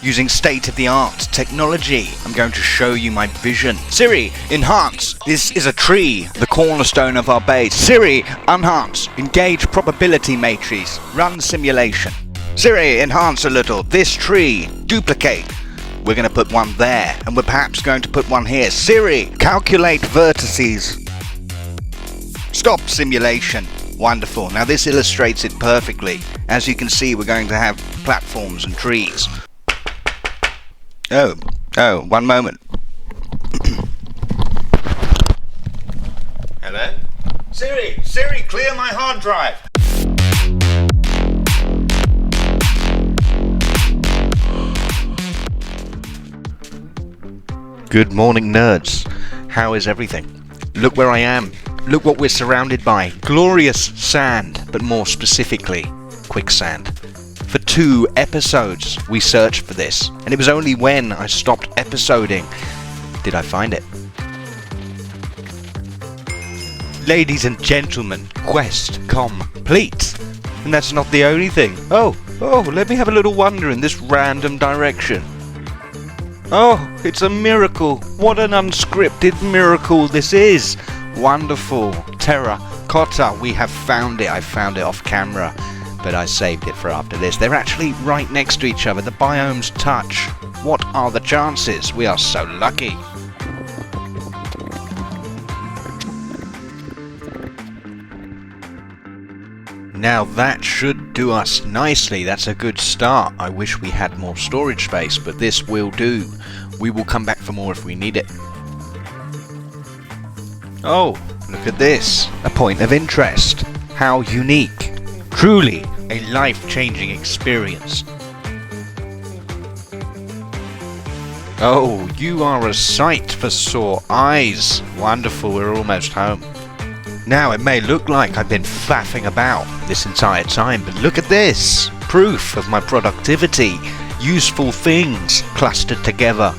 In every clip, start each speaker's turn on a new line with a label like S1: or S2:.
S1: Using state-of-the-art technology, I'm going to show you my vision. Siri, enhance. This is a tree, the cornerstone of our base. Siri, enhance. Engage probability matrix. Run simulation. Siri, enhance a little. This tree, duplicate. We're going to put one there, and we're perhaps going to put one here. Siri, calculate vertices. Stop simulation. Wonderful. Now this illustrates it perfectly. As you can see, we're going to have platforms and trees. Oh, one moment. Hello? Siri, clear my hard drive. Good morning, nerds. How is everything? Look where I am. Look what we're surrounded by. Glorious sand, but more specifically, quicksand. For 2 episodes we searched for this, and it was only when I stopped episoding did I find it. Ladies and gentlemen, quest complete. And that's not the only thing. Oh, let me have a little wander in this random direction. Oh, it's a miracle. What an unscripted miracle this is. Wonderful. Terracotta. We have found it. I found it off camera, but I saved it for after this. They're actually right next to each other. The biomes touch. What are the chances? We are so lucky. Now that should do us nicely. That's a good start. I wish we had more storage space, but this will do. We will come back for more if we need it. Oh, look at this. A point of interest. How unique. Truly a life-changing experience. Oh, you are a sight for sore eyes. Wonderful, we're almost home. Now, it may look like I've been faffing about this entire time, but look at this. Proof of my productivity. Useful things clustered together.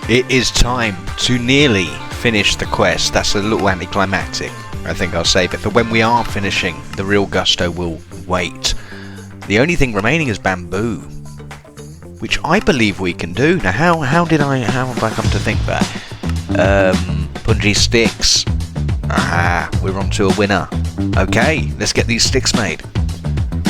S1: It is time to nearly finish the quest. That's a little anticlimactic. I think I'll save it for when we are finishing. The real gusto will wait. The only thing remaining is bamboo, which I believe we can do. Now, how have I come to think that? Punji sticks. Aha, we're on to a winner. Okay, let's get these sticks made.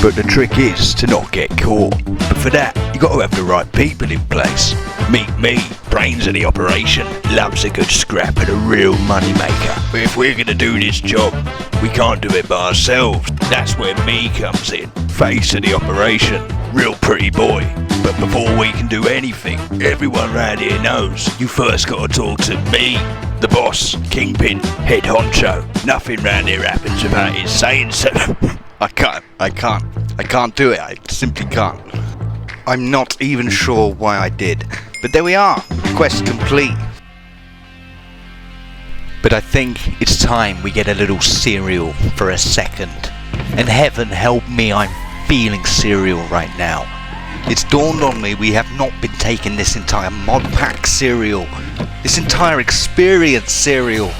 S1: But the trick is to not get caught. But for that, you got to have the right people in place. Meet me, brains of the operation, loves a good scrap and a real money maker. But if we're gonna do this job, we can't do it by ourselves. That's where me comes in, face of the operation, real pretty boy. But before we can do anything, everyone round here knows you first got to talk to me, the boss, kingpin, head honcho. Nothing round here happens without his saying so. I can't do it. I simply can't. I'm not even sure why I did. But there we are. Quest complete. But I think it's time we get a little cereal for a second. And heaven help me, I'm feeling cereal right now. It's dawned on me we have not been taking this entire modpack cereal. This entire experience cereal.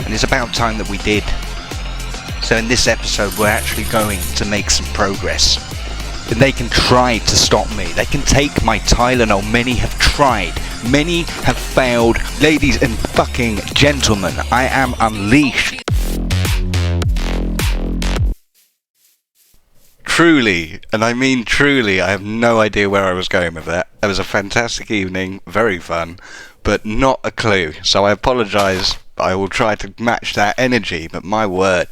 S1: And it's about time that we did. So in this episode we're actually going to make some progress. And they can try to stop me. They can take my Tylenol. Many have tried. Many have failed. Ladies and fucking gentlemen, I am unleashed. Truly, and I mean truly, I have no idea where I was going with that. It was a fantastic evening, very fun, but not a clue. So I apologise. I will try to match that energy, but my word.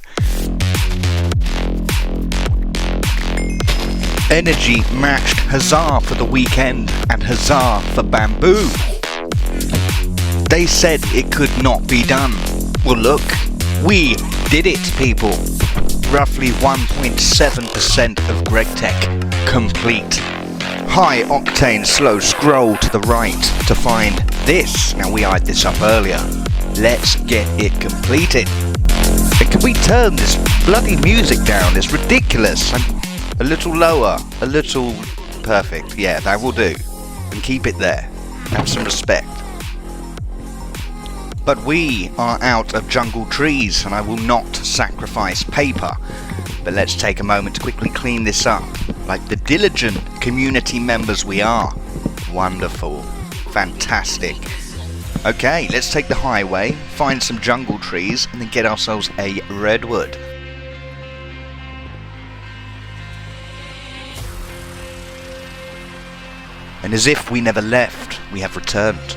S1: Energy matched. Huzzah for the weekend and huzzah for bamboo. They said it could not be done. Well look, we did it, people. Roughly 1.7% of Gregtech complete. High octane slow scroll to the right to find this. Now we eyed this up earlier. Let's get it completed. And can we turn this bloody music down? It's ridiculous. A little lower, a little perfect. Yeah, that will do. And keep it there. Have some respect. But we are out of jungle trees, and I will not sacrifice paper. But let's take a moment to quickly clean this up, like the diligent community members we are. Wonderful. Fantastic. Okay, let's take the highway, find some jungle trees, and then get ourselves a redwood. And as if we never left, we have returned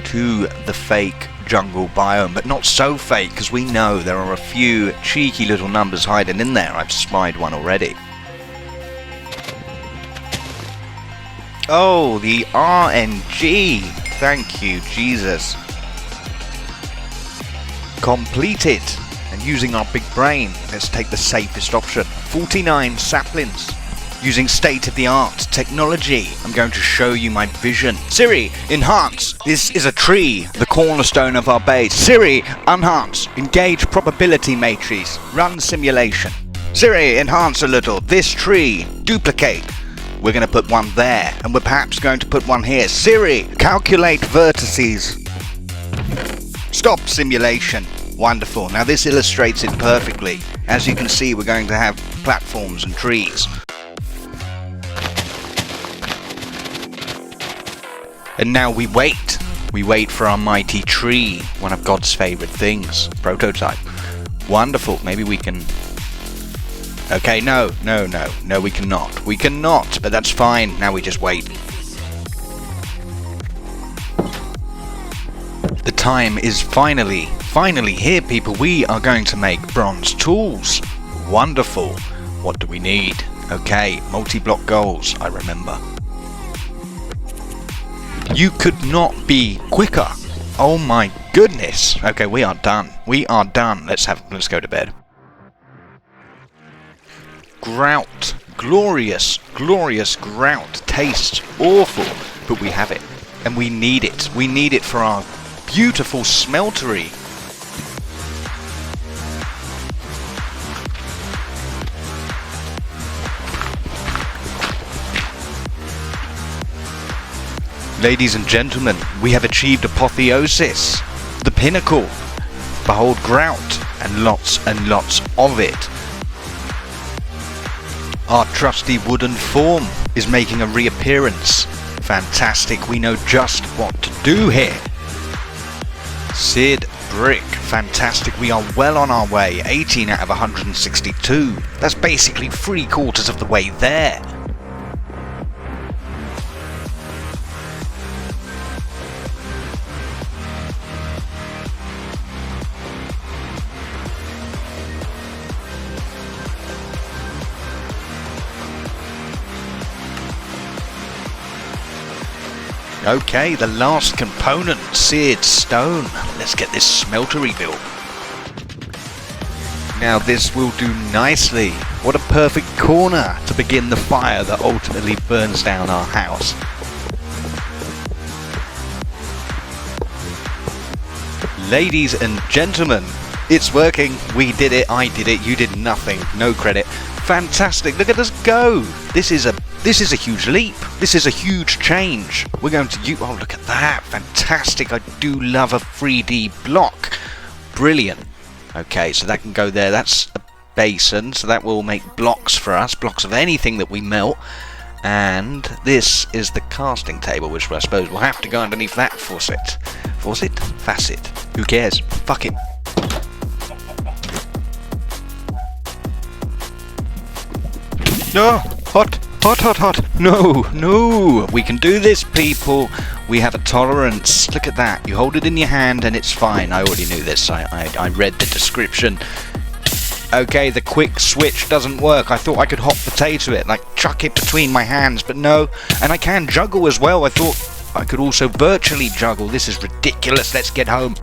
S1: to the fake jungle biome, but not so fake, because we know there are a few cheeky little numbers hiding in there. I've spied one already. Oh, the RNG! Thank you, Jesus. Completed. And using our big brain, let's take the safest option. 49 saplings. Using state-of-the-art technology, I'm going to show you my vision. Siri, enhance. This is a tree, the cornerstone of our base. Siri, enhance. Engage probability matrix. Run simulation. Siri, enhance a little. This tree. Duplicate. We're going to put one there, and we're perhaps going to put one here. Siri, calculate vertices. Stop simulation. Wonderful. Now this illustrates it perfectly. As you can see, we're going to have platforms and trees. And now we wait. We wait for our mighty tree, one of God's favourite things. Prototype. Wonderful. Maybe we can... Okay, no, we cannot. We cannot, but that's fine. Now we just wait. The time is finally here, people. We are going to make bronze tools. Wonderful. What do we need? Okay, multi-block goals, I remember. You could not be quicker. Oh my goodness. Okay, we are done. We are done. Let's go to bed. Grout. Glorious, glorious grout. Tastes awful, but we have it. And we need it. We need it for our beautiful smeltery. Ladies and gentlemen, we have achieved apotheosis, the pinnacle. Behold grout, and lots of it. Our trusty wooden form is making a reappearance. Fantastic, we know just what to do here. Sid brick, fantastic, we are well on our way. 18 out of 162. That's basically 3/4 of the way there. Okay, the last component, seared stone. Let's get this smeltery built. Now this will do nicely. What a perfect corner to begin the fire that ultimately burns down our house. Ladies and gentlemen, it's working. We did it, I did it, you did nothing. No credit. Fantastic, look at us go. This is a huge leap. This is a huge change. We're going to oh, look at that. Fantastic. I do love a 3D block. Brilliant. Okay, so that can go there. That's a basin, so that will make blocks for us. Blocks of anything that we melt. And this is the casting table, which I suppose will have to go underneath that faucet. Faucet? Facet. Who cares? Fuck it. No! Hot! No! We can do this, people. We have a tolerance. Look at that. You hold it in your hand and it's fine. I already knew this. I read the description. Okay, the quick switch doesn't work. I thought I could hot potato it, like chuck it between my hands, but no. And I can juggle as well. I thought I could also virtually juggle. This is ridiculous. Let's get home.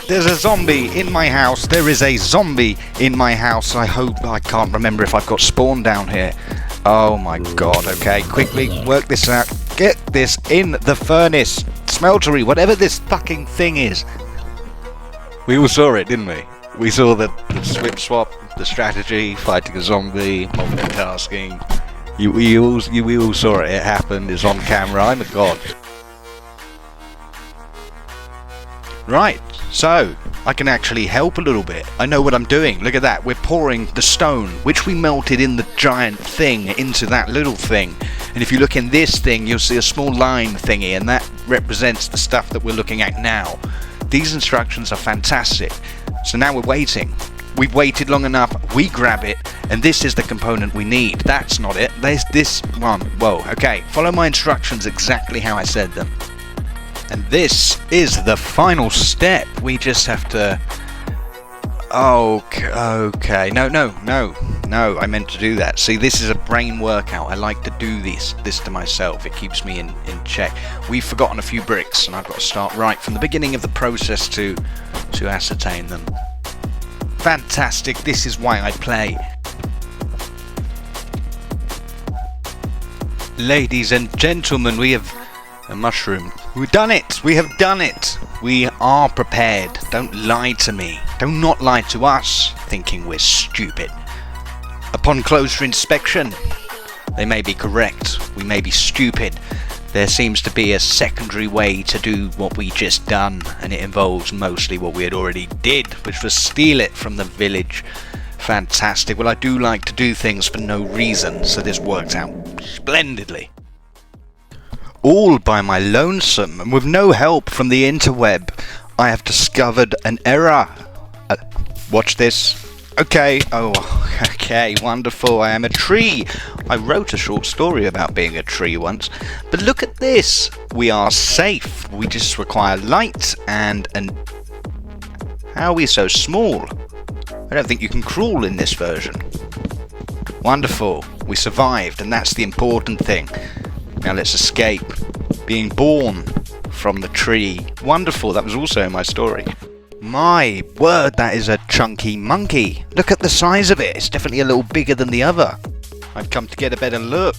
S1: There's a zombie in my house. There is a zombie in my house. I can't remember if I've got spawn down here. Oh my god. Okay, quickly work this out. Get this in the furnace. Smeltery, whatever this fucking thing is. We all saw it, didn't we? We saw the swip swap, the strategy, fighting a zombie, multitasking. We all saw it. It happened. It's on camera. I'm a god. Right, so I can actually help a little bit. I know what I'm doing. Look at that. We're pouring the stone, which we melted in the giant thing, into that little thing. And if you look in this thing, you'll see a small line thingy, and that represents the stuff that we're looking at now. These instructions are fantastic. So now we're waiting. We've waited long enough. We grab it, and this is the component we need. That's not it. There's this one. Whoa, okay. Follow my instructions exactly how I said them. And this is the final step. We just have to... Okay. No. I meant to do that. See, this is a brain workout. I like to do this to myself. It keeps me in check. We've forgotten a few bricks, and I've got to start right from the beginning of the process to ascertain them. Fantastic. This is why I play. Ladies and gentlemen, we have... a mushroom. We've done it! We have done it! We are prepared. Don't lie to me. Do not lie to us, thinking we're stupid. Upon closer inspection, they may be correct. We may be stupid. There seems to be a secondary way to do what we just done, and it involves mostly what we had already did, which was steal it from the village. Fantastic. Well, I do like to do things for no reason, so this works out splendidly. All by my lonesome, and with no help from the interweb, I have discovered an error. Watch this. Okay, okay, wonderful. I am a tree. I wrote a short story about being a tree once, but look at this. We are safe. We just require light and an... How are we so small? I don't think you can crawl in this version. Wonderful. We survived, and that's the important thing. Now let's escape. Being born from the tree. Wonderful, that was also in my story. My word, that is a chunky monkey. Look at the size of it. It's definitely a little bigger than the other. I've come to get a better look.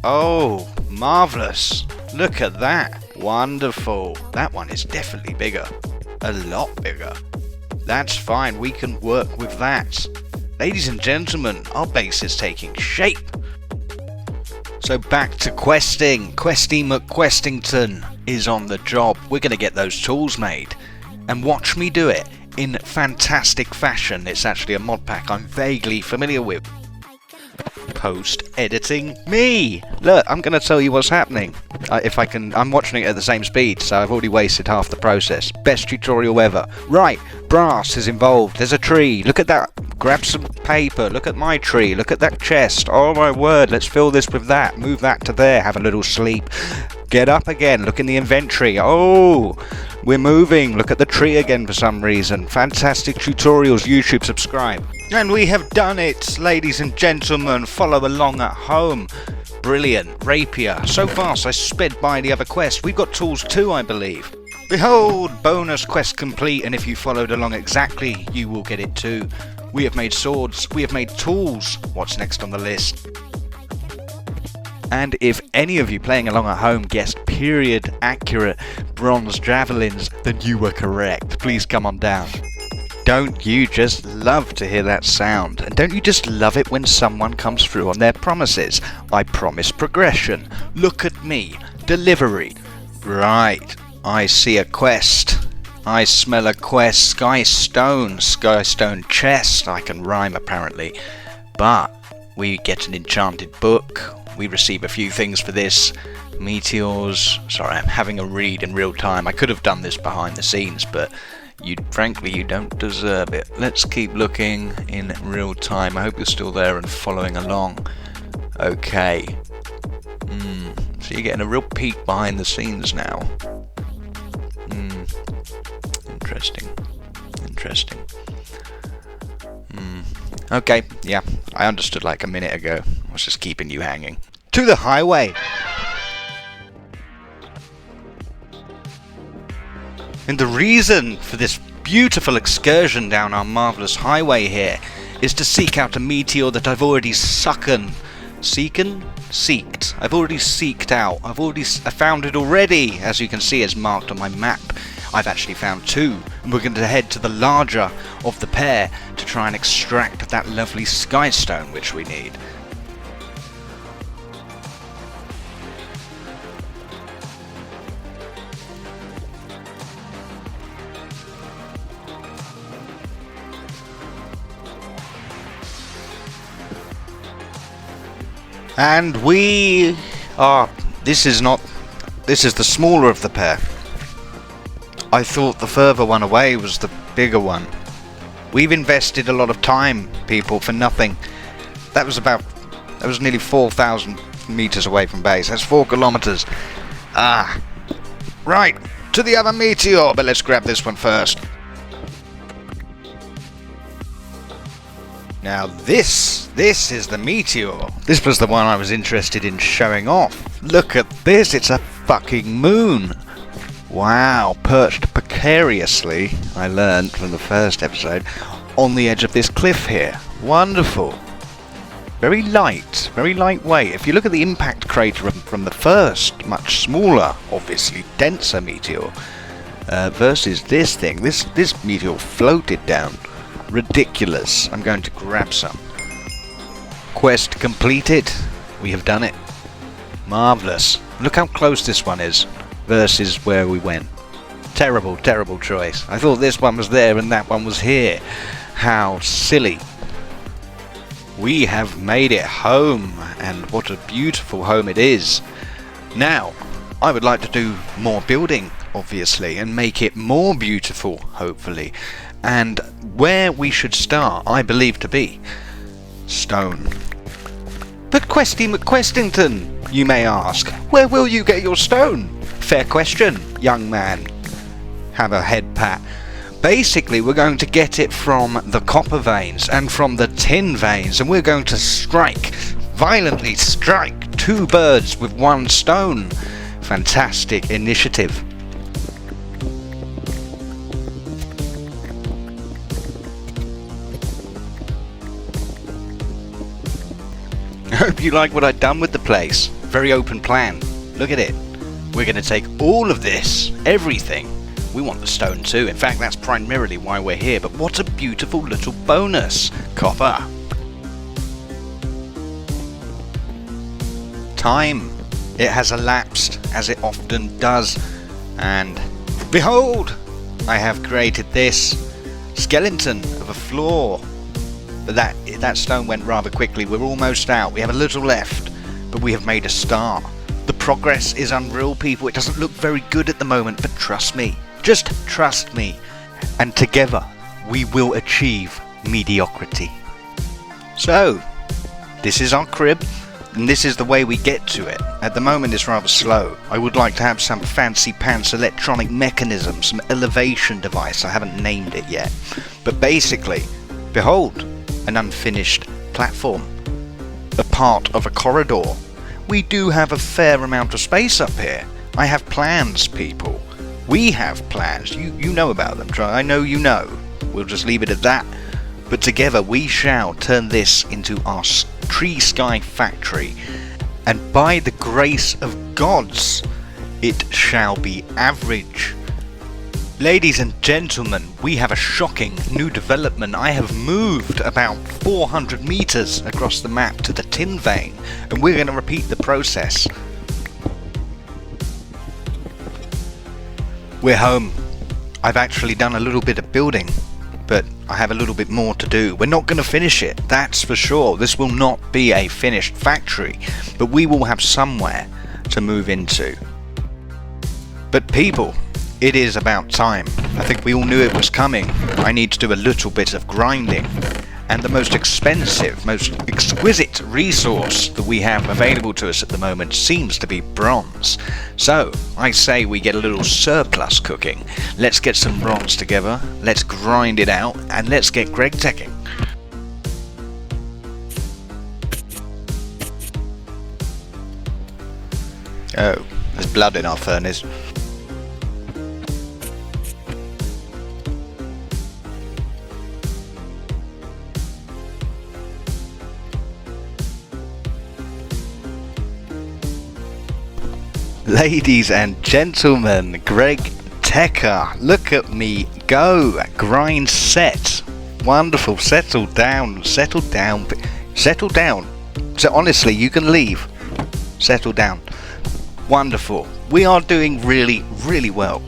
S1: Oh, marvellous. Look at that. Wonderful. That one is definitely bigger. A lot bigger. That's fine, we can work with that. Ladies and gentlemen, our base is taking shape. So back to questing. Questy McQuestington is on the job. We're going to get those tools made. And watch me do it in fantastic fashion. It's actually a mod pack I'm vaguely familiar with. Post-editing me. Look, I'm going to tell you what's happening. If I can, I'm watching it at the same speed, so I've already wasted half the process. Best tutorial ever. Right, brass is involved. There's a tree. Look at that. Grab some paper. Look at my tree. Look at that chest. Oh my word, let's fill this with that. Move that to there. Have a little sleep. Get up again. Look in the inventory. Oh, we're moving. Look at the tree again for some reason. Fantastic tutorials. YouTube, subscribe. And we have done it, ladies and gentlemen. Follow along at home. Brilliant. Rapier. So fast I sped by the other quest. We've got tools too, I believe. Behold, bonus quest complete, and if you followed along exactly, you will get it too. We have made swords. We have made tools. What's next on the list? And if any of you playing along at home guessed period accurate bronze javelins, then you were correct. Please come on down. Don't you just love to hear that sound? And don't you just love it when someone comes through on their promises? I promise progression. Look at me. Delivery. Right. I see a quest. I smell a quest. Skystone. Skystone chest. I can rhyme apparently. But we get an enchanted book. We receive a few things for this. Meteors. Sorry, I'm having a read in real time. I could have done this behind the scenes, but frankly, you don't deserve it. Let's keep looking in real time. I hope you're still there and following along. Okay. So you're getting a real peek behind the scenes now. Interesting. Okay, yeah, I understood like a minute ago. I was just keeping you hanging. To the highway! And the reason for this beautiful excursion down our marvellous highway here is to seek out a meteor that I've already seeked. I've already seeked out. I found it already, as you can see, it's marked on my map. I've actually found two, and we're going to head to the larger of the pair to try and extract that lovely skystone which we need. And we are... This is the smaller of the pair. I thought the further one away was the bigger one. We've invested a lot of time, people, for nothing. That was nearly 4,000 meters away from base. That's 4 kilometers. Right, to the other Meteor, but let's grab this one first. Now this is the Meteor. This was the one I was interested in showing off. Look at this, it's a fucking moon. Wow, perched precariously, I learned from the first episode, on the edge of this cliff here. Wonderful. Very lightweight. If you look at the impact crater from the first, much smaller, obviously denser Meteor, versus this thing, this Meteor floated down. Ridiculous. I'm going to grab some. Quest completed. We have done it. Marvellous. Look how close this one is versus where we went. Terrible choice. I thought this one was there and that one was here. How silly. We have made it home, and what a beautiful home it is. Now, I would like to do more building, obviously, and make it more beautiful, hopefully. And where we should start, I believe to be stone. But Questy McQuestington, you may ask, where will you get your stone? Fair question, young man. Have a head pat. Basically, we're going to get it from the copper veins and from the tin veins, and we're going to violently strike 2 birds with 1 stone. Fantastic initiative. I hope you like what I've done with the place. Very open plan. Look at it. We're going to take all of this, everything. We want the stone too. In fact, that's primarily why we're here. But what a beautiful little bonus. Copper. Time. It has elapsed, as it often does. And behold, I have created this skeleton of a floor. But that stone went rather quickly. We're almost out. We have a little left, but we have made a start. The progress is unreal, people. It doesn't look very good at the moment, but trust me. Just trust me. And together, we will achieve mediocrity. So, this is our crib, and this is the way we get to it. At the moment, it's rather slow. I would like to have some fancy pants electronic mechanism, some elevation device. I haven't named it yet. But basically, behold, an unfinished platform, a part of a corridor. We do have a fair amount of space up here. I have plans, people. We have plans. You know about them. I know you know. We'll just leave it at that. But together we shall turn this into our tree sky factory. And by the grace of gods, it shall be average. Ladies and gentlemen, we have a shocking new development. I have moved about 400 meters across the map to the tin vein, and we're going to repeat the process. We're home. I've actually done a little bit of building, but I have a little bit more to do. We're not going to finish it, that's for sure. This will not be a finished factory, but we will have somewhere to move into. But people, it is about time. I think we all knew it was coming. I need to do a little bit of grinding. And the most expensive, most exquisite resource that we have available to us at the moment seems to be bronze. So, I say we get a little surplus cooking. Let's get some bronze together, let's grind it out, and let's get Gregteching. Oh, there's blood in our furnace. Ladies and gentlemen, Gregtech, look at me go. Grind set. Wonderful. Settle down. Settle down. Settle down. So honestly, you can leave. Settle down. Wonderful. We are doing really, really well.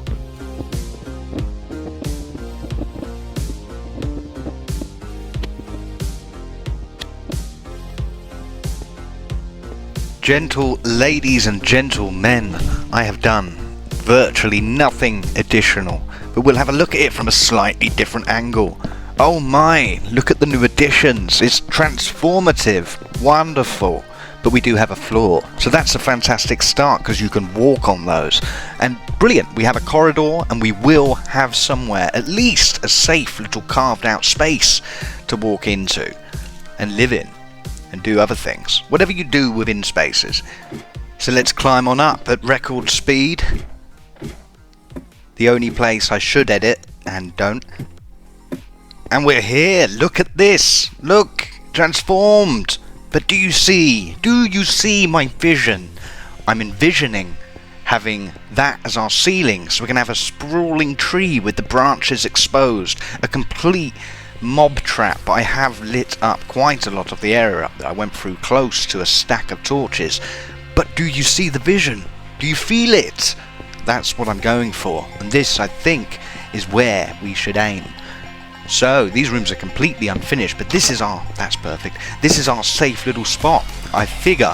S1: Gentle ladies and gentlemen, I have done virtually nothing additional, but we'll have a look at it from a slightly different angle. Oh my, look at the new additions, it's transformative, wonderful. But we do have a floor, so that's a fantastic start because you can walk on those. And brilliant, we have a corridor and we will have somewhere, at least a safe little carved out space to walk into and live in and do other things, whatever you do within spaces. So let's climb on up at record speed. The only place I should edit and don't. And we're here, look at this, look, transformed. But do you see my vision? I'm envisioning having that as our ceiling, so we're going to have a sprawling tree with the branches exposed, a complete mob trap. I have lit up quite a lot of the area up there. I went through close to a stack of torches. But do you see the vision? Do you feel it? That's what I'm going for, and this, I think, is where we should aim. So, these rooms are completely unfinished, but this is that's perfect, this is our safe little spot. I figure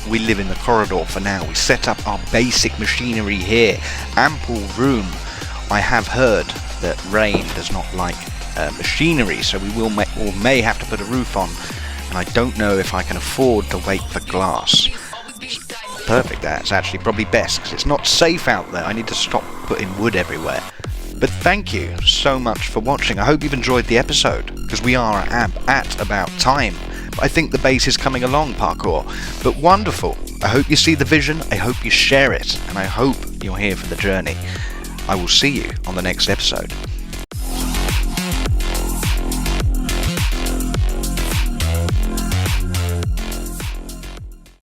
S1: we live in the corridor for now. We set up our basic machinery here, ample room. I have heard that rain does not like machinery, so we may have to put a roof on, and I don't know if I can afford to wait for glass. Perfect, that's actually probably best, because it's not safe out there. I need to stop putting wood everywhere. But thank you so much for watching. I hope you've enjoyed the episode, because we are at about time. But I think the base is coming along, parkour. But wonderful. I hope you see the vision, I hope you share it, and I hope you're here for the journey. I will see you on the next episode.